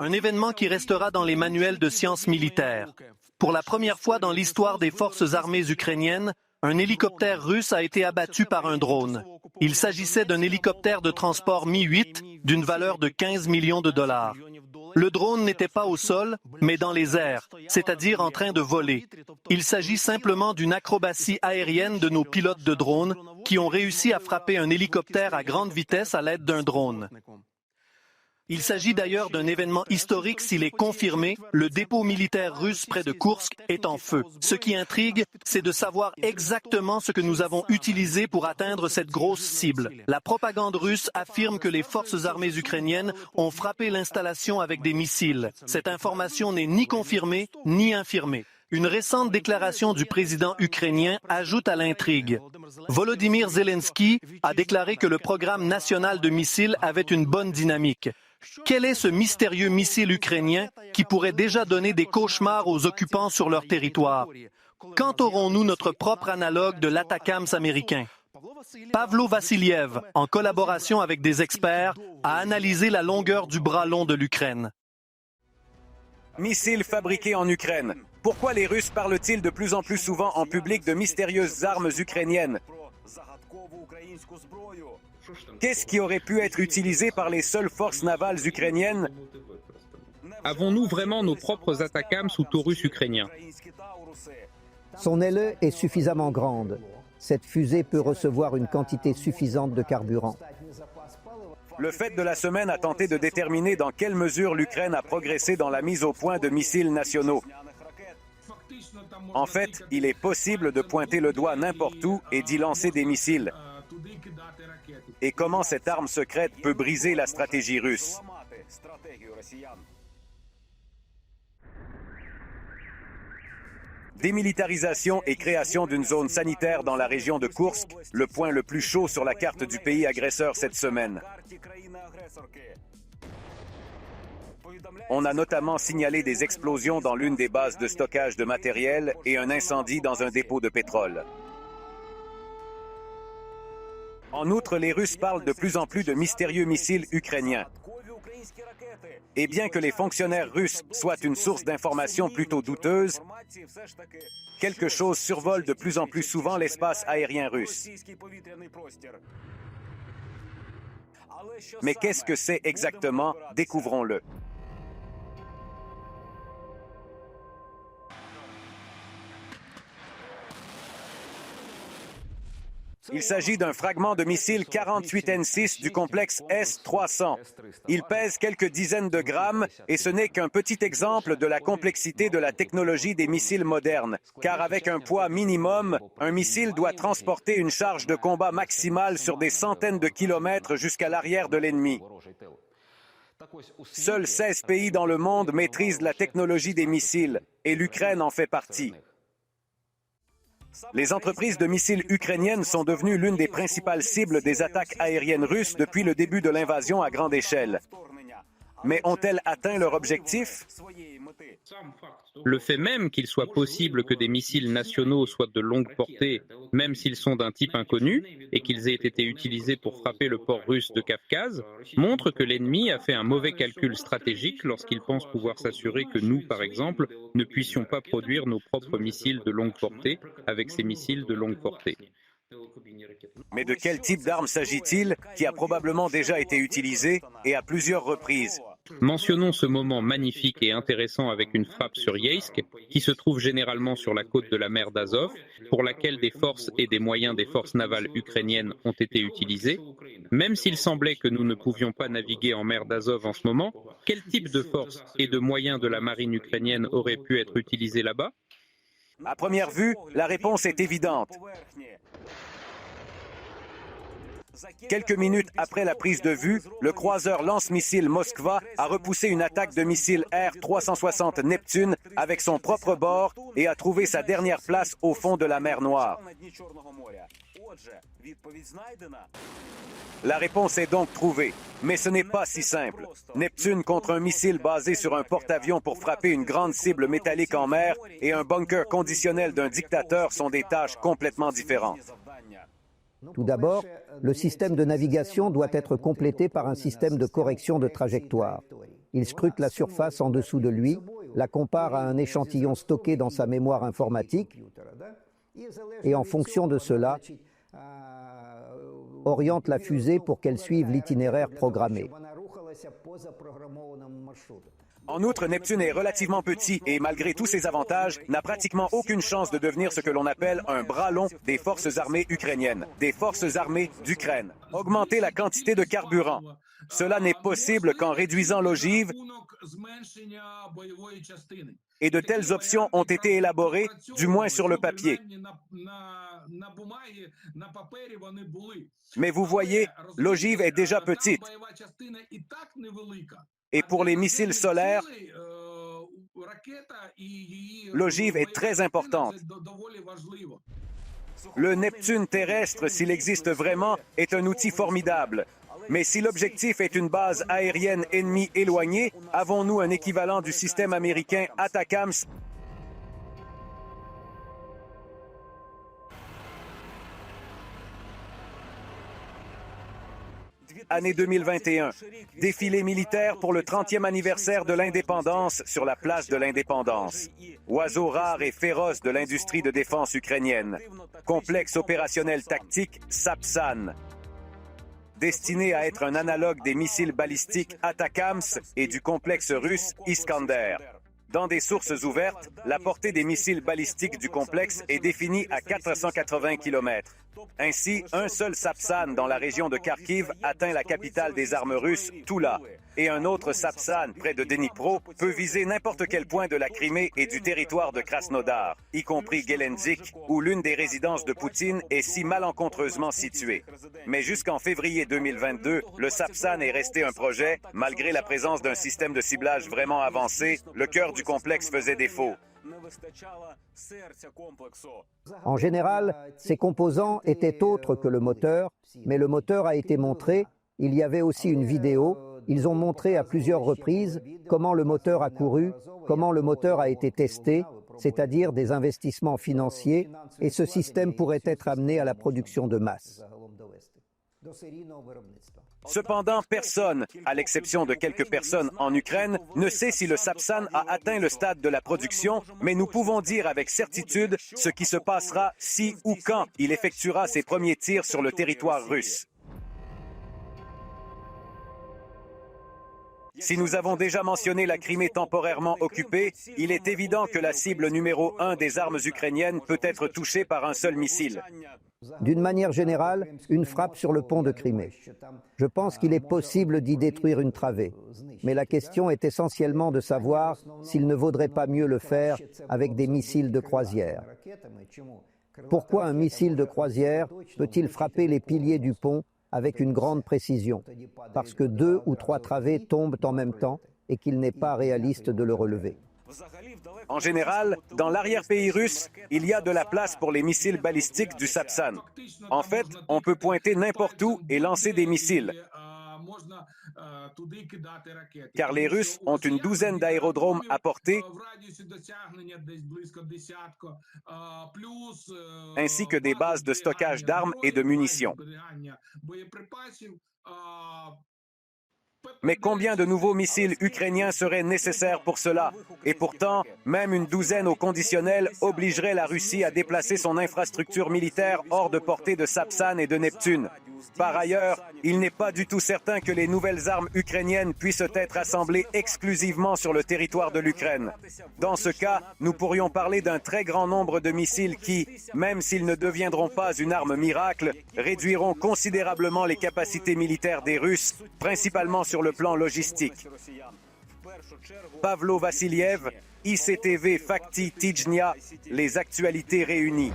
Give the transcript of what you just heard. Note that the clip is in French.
un événement qui restera dans les manuels de sciences militaires. Pour la première fois dans l'histoire des forces armées ukrainiennes, un hélicoptère russe a été abattu par un drone. Il s'agissait d'un hélicoptère de transport Mi-8 d'une valeur de 15 millions de dollars. Le drone n'était pas au sol, mais dans les airs, c'est-à-dire en train de voler. Il s'agit simplement d'une acrobatie aérienne de nos pilotes de drones qui ont réussi à frapper un hélicoptère à grande vitesse à l'aide d'un drone. Il s'agit d'ailleurs d'un événement historique s'il est confirmé, le dépôt militaire russe près de Koursk est en feu. Ce qui intrigue, c'est de savoir exactement ce que nous avons utilisé pour atteindre cette grosse cible. La propagande russe affirme que les forces armées ukrainiennes ont frappé l'installation avec des missiles. Cette information n'est ni confirmée ni infirmée. Une récente déclaration du président ukrainien ajoute à l'intrigue. Volodymyr Zelensky a déclaré que le programme national de missiles avait une bonne dynamique. Quel est ce mystérieux missile ukrainien qui pourrait déjà donner des cauchemars aux occupants sur leur territoire? Quand aurons-nous notre propre analogue de l'ATACMS américain? Pavlo Vassiliev, en collaboration avec des experts, a analysé la longueur du bras long de l'Ukraine. Missiles fabriqués en Ukraine. Pourquoi les Russes parlent-ils de plus en plus souvent en public de mystérieuses armes ukrainiennes? Qu'est-ce qui aurait pu être utilisé par les seules forces navales ukrainiennes? Avons-nous vraiment nos propres ATACMS ou Taurus ukrainiens? Son aile est suffisamment grande. Cette fusée peut recevoir une quantité suffisante de carburant. Le fait de la semaine a tenté de déterminer dans quelle mesure l'Ukraine a progressé dans la mise au point de missiles nationaux. En fait, il est possible de pointer le doigt n'importe où et d'y lancer des missiles. Et comment cette arme secrète peut briser la stratégie russe? Démilitarisation et création d'une zone sanitaire dans la région de Koursk, le point le plus chaud sur la carte du pays agresseur cette semaine. On a notamment signalé des explosions dans l'une des bases de stockage de matériel et un incendie dans un dépôt de pétrole. En outre, les Russes parlent de plus en plus de mystérieux missiles ukrainiens. Et bien que les fonctionnaires russes soient une source d'information plutôt douteuse, quelque chose survole de plus en plus souvent l'espace aérien russe. Mais qu'est-ce que c'est exactement? Découvrons-le. Il s'agit d'un fragment de missile 48N6 du complexe S-300. Il pèse quelques dizaines de grammes et ce n'est qu'un petit exemple de la complexité de la technologie des missiles modernes. Car avec un poids minimum, un missile doit transporter une charge de combat maximale sur des centaines de kilomètres jusqu'à l'arrière de l'ennemi. Seuls 16 pays dans le monde maîtrisent la technologie des missiles et l'Ukraine en fait partie. Les entreprises de missiles ukrainiennes sont devenues l'une des principales cibles des attaques aériennes russes depuis le début de l'invasion à grande échelle. Mais ont-elles atteint leur objectif? Le fait même qu'il soit possible que des missiles nationaux soient de longue portée, même s'ils sont d'un type inconnu, et qu'ils aient été utilisés pour frapper le port russe de Kavkaz, montre que l'ennemi a fait un mauvais calcul stratégique lorsqu'il pense pouvoir s'assurer que nous, par exemple, ne puissions pas produire nos propres missiles de longue portée avec ces missiles de longue portée. Mais de quel type d'arme s'agit-il qui a probablement déjà été utilisé et à plusieurs reprises? Mentionnons ce moment magnifique et intéressant avec une frappe sur Yeisk, qui se trouve généralement sur la côte de la mer d'Azov, pour laquelle des forces et des moyens des forces navales ukrainiennes ont été utilisés. Même s'il semblait que nous ne pouvions pas naviguer en mer d'Azov en ce moment, quel type de forces et de moyens de la marine ukrainienne auraient pu être utilisés là-bas? À première vue, la réponse est évidente. Quelques minutes après la prise de vue, le croiseur lance-missile Moskva a repoussé une attaque de missiles R-360 Neptune avec son propre bord et a trouvé sa dernière place au fond de la mer Noire. La réponse est donc trouvée, mais ce n'est pas si simple. Neptune contre un missile basé sur un porte-avions pour frapper une grande cible métallique en mer et un bunker conditionnel d'un dictateur sont des tâches complètement différentes. Tout d'abord, le système de navigation doit être complété par un système de correction de trajectoire. Il scrute la surface en dessous de lui, la compare à un échantillon stocké dans sa mémoire informatique et en fonction de cela, oriente la fusée pour qu'elle suive l'itinéraire programmé. En outre, Neptune est relativement petit et, malgré tous ses avantages, n'a pratiquement aucune chance de devenir ce que l'on appelle un bras long des forces armées ukrainiennes, des forces armées d'Ukraine. Augmenter la quantité de carburant. Cela n'est possible qu'en réduisant l'ogive, et de telles options ont été élaborées, du moins sur le papier. Mais vous voyez, l'ogive est déjà petite. Et pour les missiles solaires, l'ogive est très importante. Le Neptune terrestre, s'il existe vraiment, est un outil formidable. Mais si l'objectif est une base aérienne ennemie éloignée, avons-nous un équivalent du système américain ATACMS? Année 2021. Défilé militaire pour le 30e anniversaire de l'indépendance sur la place de l'Indépendance. Oiseau rare et féroce de l'industrie de défense ukrainienne. Complexe opérationnel tactique Sapsan. Destiné à être un analogue des missiles balistiques ATACMS et du complexe russe Iskander. Dans des sources ouvertes, la portée des missiles balistiques du complexe est définie à 480 km. Ainsi, un seul Sapsan dans la région de Kharkiv atteint la capitale des armes russes, Toula. Et un autre Sapsan près de Dnipro peut viser n'importe quel point de la Crimée et du territoire de Krasnodar, y compris Gelendzhik, où l'une des résidences de Poutine est si malencontreusement située. Mais jusqu'en février 2022, le Sapsan est resté un projet, malgré la présence d'un système de ciblage vraiment avancé, le cœur du complexe faisait défaut. En général, ces composants étaient autres que le moteur, mais le moteur a été montré, il y avait aussi une vidéo. Ils ont montré à plusieurs reprises comment le moteur a couru, comment le moteur a été testé, c'est-à-dire des investissements financiers, et ce système pourrait être amené à la production de masse. Cependant, personne, à l'exception de quelques personnes en Ukraine, ne sait si le Sapsan a atteint le stade de la production, mais nous pouvons dire avec certitude ce qui se passera si ou quand il effectuera ses premiers tirs sur le territoire russe. Si nous avons déjà mentionné la Crimée temporairement occupée, il est évident que la cible numéro 1 des armes ukrainiennes peut être touchée par un seul missile. D'une manière générale, une frappe sur le pont de Crimée. Je pense qu'il est possible d'y détruire une travée. Mais la question est essentiellement de savoir s'il ne vaudrait pas mieux le faire avec des missiles de croisière. Pourquoi un missile de croisière peut-il frapper les piliers du pont avec une grande précision? Parce que 2 ou 3 travées tombent en même temps et qu'il n'est pas réaliste de le relever. En général, dans l'arrière-pays russe, il y a de la place pour les missiles balistiques du Sapsan. En fait, on peut pointer n'importe où et lancer des missiles. Car les Russes ont une douzaine d'aérodromes à portée, ainsi que des bases de stockage d'armes et de munitions. Mais combien de nouveaux missiles ukrainiens seraient nécessaires pour cela? Et pourtant, même une douzaine au conditionnel obligerait la Russie à déplacer son infrastructure militaire hors de portée de Sapsan et de Neptune. Par ailleurs, il n'est pas du tout certain que les nouvelles armes ukrainiennes puissent être assemblées exclusivement sur le territoire de l'Ukraine. Dans ce cas, nous pourrions parler d'un très grand nombre de missiles qui, même s'ils ne deviendront pas une arme miracle, réduiront considérablement les capacités militaires des Russes, principalement sur le plan logistique. Pavlo Vassiliev, ICTV Fakti Tijnia, les actualités réunies.